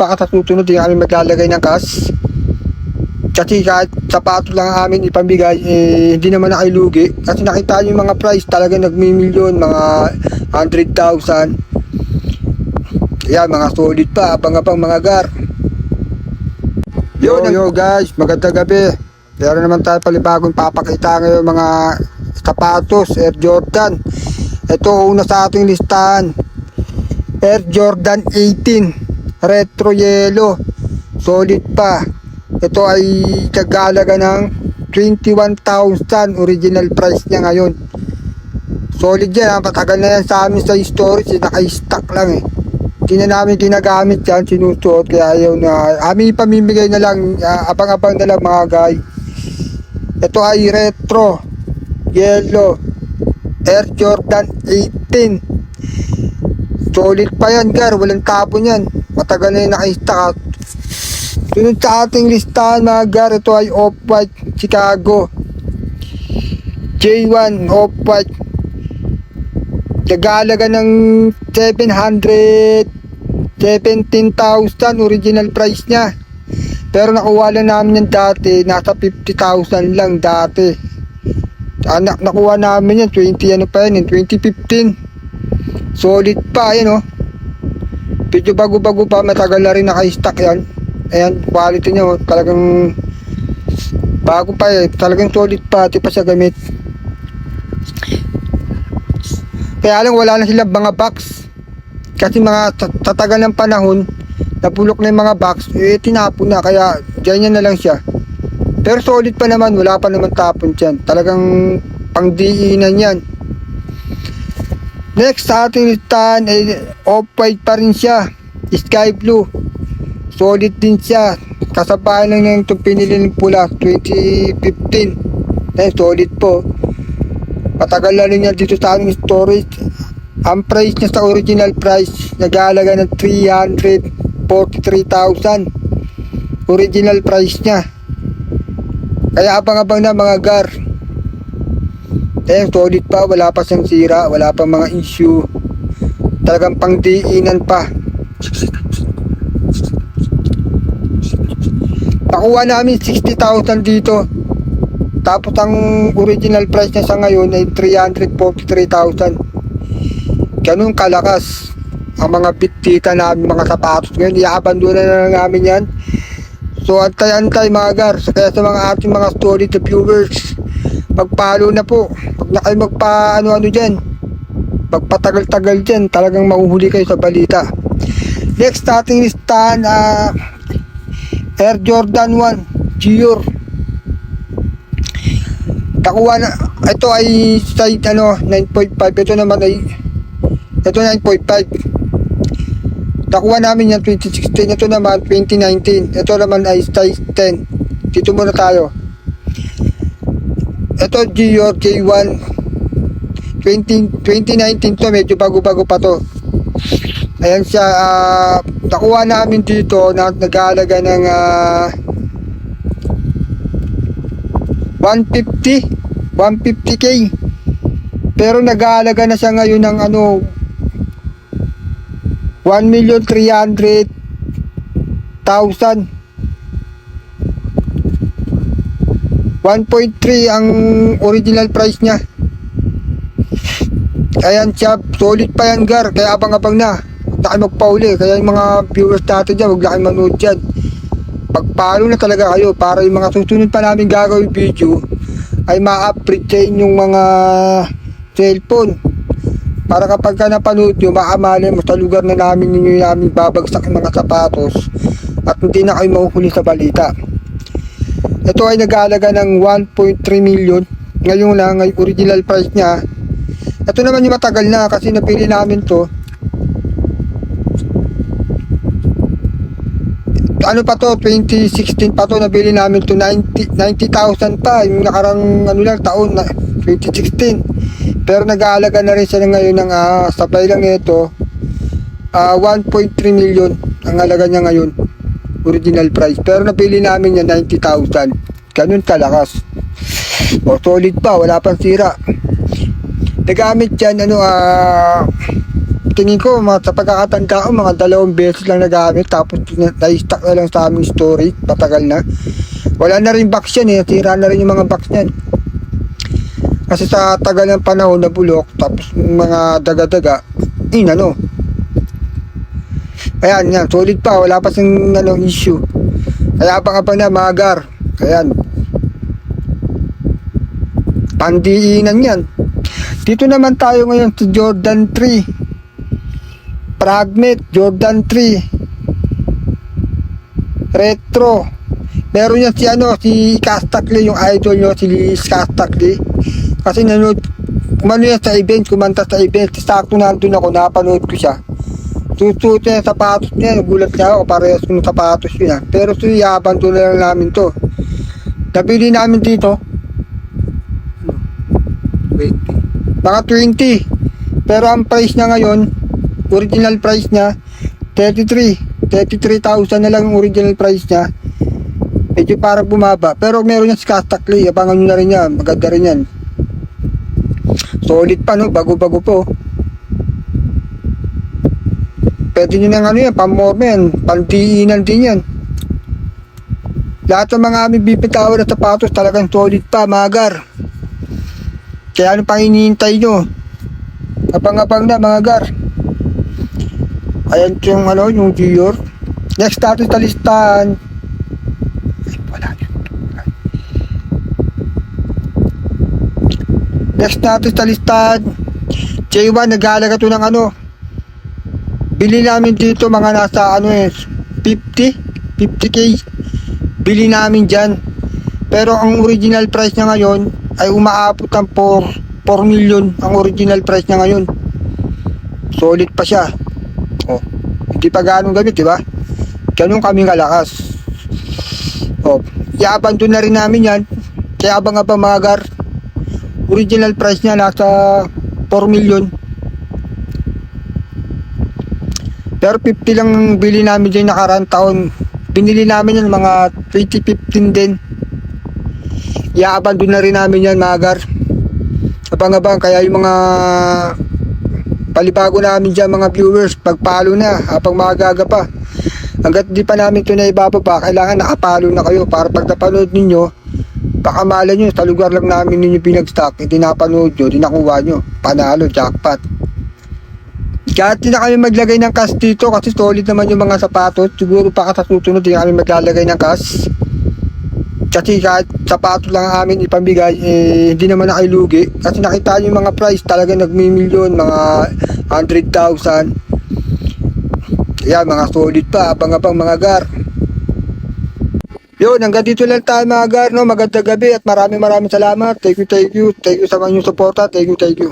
baka sa susunod di kami maglalagay ng cash. Kasi kahit sapatos lang ang amin ipamigay, hindi naman nakailugi. Kasi nakita nyo yung mga price, talaga nagmimilyon, mga 100,000. Yan, mga solid pa, abang-abang mga gar. Yo guys, magandang gabi. Meron naman tayo palibagong papakita ngayon mga sapatos, Air Jordan. Ito una sa ating listahan, Air Jordan 18 Retro Yellow, solid pa. Ito ay kagalaga ng 21,000 original price niya ngayon. Solid yan, matagal na yan sa amin sa storage, naka-stock lang eh. Hindi na namin ginagamit yan, sinusuot, kaya ayaw na amin ipamimigay na lang, abang-abang na lang mga guy. Ito ay Retro Yellow Air Jordan 18. Solid pa yan gar, walang tapon yan, matagal na yung naka-stock. Sunod sa ating listahan mga gar, ito ay Off-White Chicago J1 Off-White. Nagalaga ng 17,000 original price niya. Pero nakuha lang namin yan dati, nasa 50,000 lang dati. Nakuha namin yan, 2015. Solid pa, yan oh. Medyo bago-bago pa, matagal na rin naka-stock yan. Ayan, quality nyo, talagang bago pa eh, talagang solid pa, di pa siya gamit. Kaya lang wala na silang mga box. Kasi mga tatagal ng panahon, napulok na yung mga box, tinapon na, kaya ganyan na lang siya. Pero solid pa naman, wala pa naman tapon dyan. Talagang pangdiinan yan. Next sa ating listahan ay Off-White pa rin siya, Sky Blue. Solid din siya. Kasabay lang ng itong pinili ng pula 2015. Then solid po. Matagal na rin yan dito sa aming storage. Ang price niya sa original price, nag-aalaga ng 343,000. Original price niya. Kaya abang-abang na mga gar. Solid pa, wala pa siyang sira, wala pa mga issue. Talagang pangdiinan pa. Nakuha namin 60,000 dito. Tapos ang original price niya sa ngayon ay 343,000. Ganun kalakas ang mga bitita namin, mga sapatos. Ngayon, i-abandona na lang namin yan. So, antay-antay mga gar. Kaya sa mga ating mga solid viewers, magpalo na po. Pag na kayo magpa-ano-ano dyan, magpatagal-tagal dyan, talagang mahuhuli kayo sa balita. Next ating listahan, Air Jordan 1 Gior. Nakuha na, ito ay size 9.5. Ito naman ay 9.5. Nakuha namin yan 2016. Ito naman 2019. Ito naman ay size 10. Dito muna tayo. Ito Gior J1 2019 to, medyo bago-bago pa to. Ayan siya, nakuha namin dito na nag-aalaga ng 150k. Pero nag-aalaga na siya ngayon ng 1,300,000. 1.3 ang original price niya. Ayan siya, solid pa yan gar, kaya abang-abang na. Huwag na kayo magpauli, kaya yung mga viewers natin dyan, huwag na kayo manood dyan. Pagpalo na talaga kayo para yung mga susunod pa namin gagawin video ay ma-upgrade yung mga cellphone. Para kapag ka napanood nyo, maamalin mo sa lugar na namin babagsak yung mga sapatos at hindi na kayo mahuhuli sa balita. Ito ay nag-aalaga ng 1.3 million. Ngayon lang, ay original price niya. Ito naman yung matagal na kasi napili namin to. Ano pa to, 2016 pa to, nabili namin to, 90,000 pa yung nakarang taon na 2016. Pero nag-aalaga na rin siya ngayon ng sabay lang ito, 1.3 million ang halaga niya ngayon, original price. Pero nabili namin yan 90,000. Ganun kalakas. O solid pa, wala pang sira. Nagamit yan tingin ko, sa pagkakatanda ko, mga 2 beses lang nagamit. Tapos na-stock na lang sa aming storage. Patagal na. Wala na rin box yan eh. Tira na rin yung mga box yan. Kasi sa tagal ng panahon na bulok, tapos mga daga-daga, ano. Ayan, yan. Solid pa. Wala pa siyang issue. Kaya abang-abang na, mga gar. Ayan. Pandiinan yan. Dito naman tayo ngayon sa Jordan 3 Fragment Jordan 3 Retro. Meron yan si Castakli, yung idol nyo, si Liz Castakli. Kasi kumano yan sa event, kumanta sa event. Sakto nandun ako, napanood ko siya. Susuot niya yung sapatos niya, nagulat niya ako, parehas ko ng sapatos yun. Pero yaban doon na lang namin to. Nabili namin dito mga 20. Pero ang price niya ngayon, original price niya 33,000 na lang ang original price niya. Medyo parang bumaba, pero meron yan si Castakli. Abangan nyo na rin yan, maganda rin yan. Solid pa, no? Bago-bago po. Pwede nyo ng yan, pamormen, pandiinan din yan. Lahat ng mga aming bibitawan na sapatos talagang solid pa, magar. Kaya ano pang hinihintay nyo? Abang-abang na, mga gar. Ayan yung Dior. Next natin sa listahan. Wala yun. Next natin sa listahan. J1, nag-aalaga to ng bili namin dito mga nasa 50k. Bili namin dyan. Pero ang original price niya ngayon ay umaabot ng 4 million ang original price niya ngayon. Solid pa siya. Oh, hindi pa ganong gamit, di ba? Ganun kami kalakas. Oh, i-abandon na rin namin yan. Kaya abang-abang, mga gar. Original price niya nasa 4 million. Pero 50 lang bili namin dyan nakaraan taon. Binili namin yan mga 2015 din. I-abandon na rin namin yan, mga gar. Abang-abang, kaya yung mga palibago namin dyan, mga viewers, pagpalo na habang magaga pa. Hanggat di pa namin ito na ibababa, kailangan nakapalo na kayo para pag napanood ninyo, baka mala nyo sa lugar lang namin ninyo pinag-stock, hindi napanood nyo, di nakuha nyo, panalo, jackpot. Kahit di na kami maglagay ng cash dito kasi solid naman yung mga sapatos. Siguro pa sa susunod di kami maglalagay ng cash. Kasi kahit sapatos lang amin ipamigay, hindi naman nakailugi. Kasi nakita nyo yung mga price, talaga nagmimilyon, mga 100,000. Kaya mga solid pa, abang-abang, mga gar. Yun, hanggang dito lang tayo, mga gar, no? Magandang gabi at maraming salamat. Thank you sa mga inyong suporta. Thank you.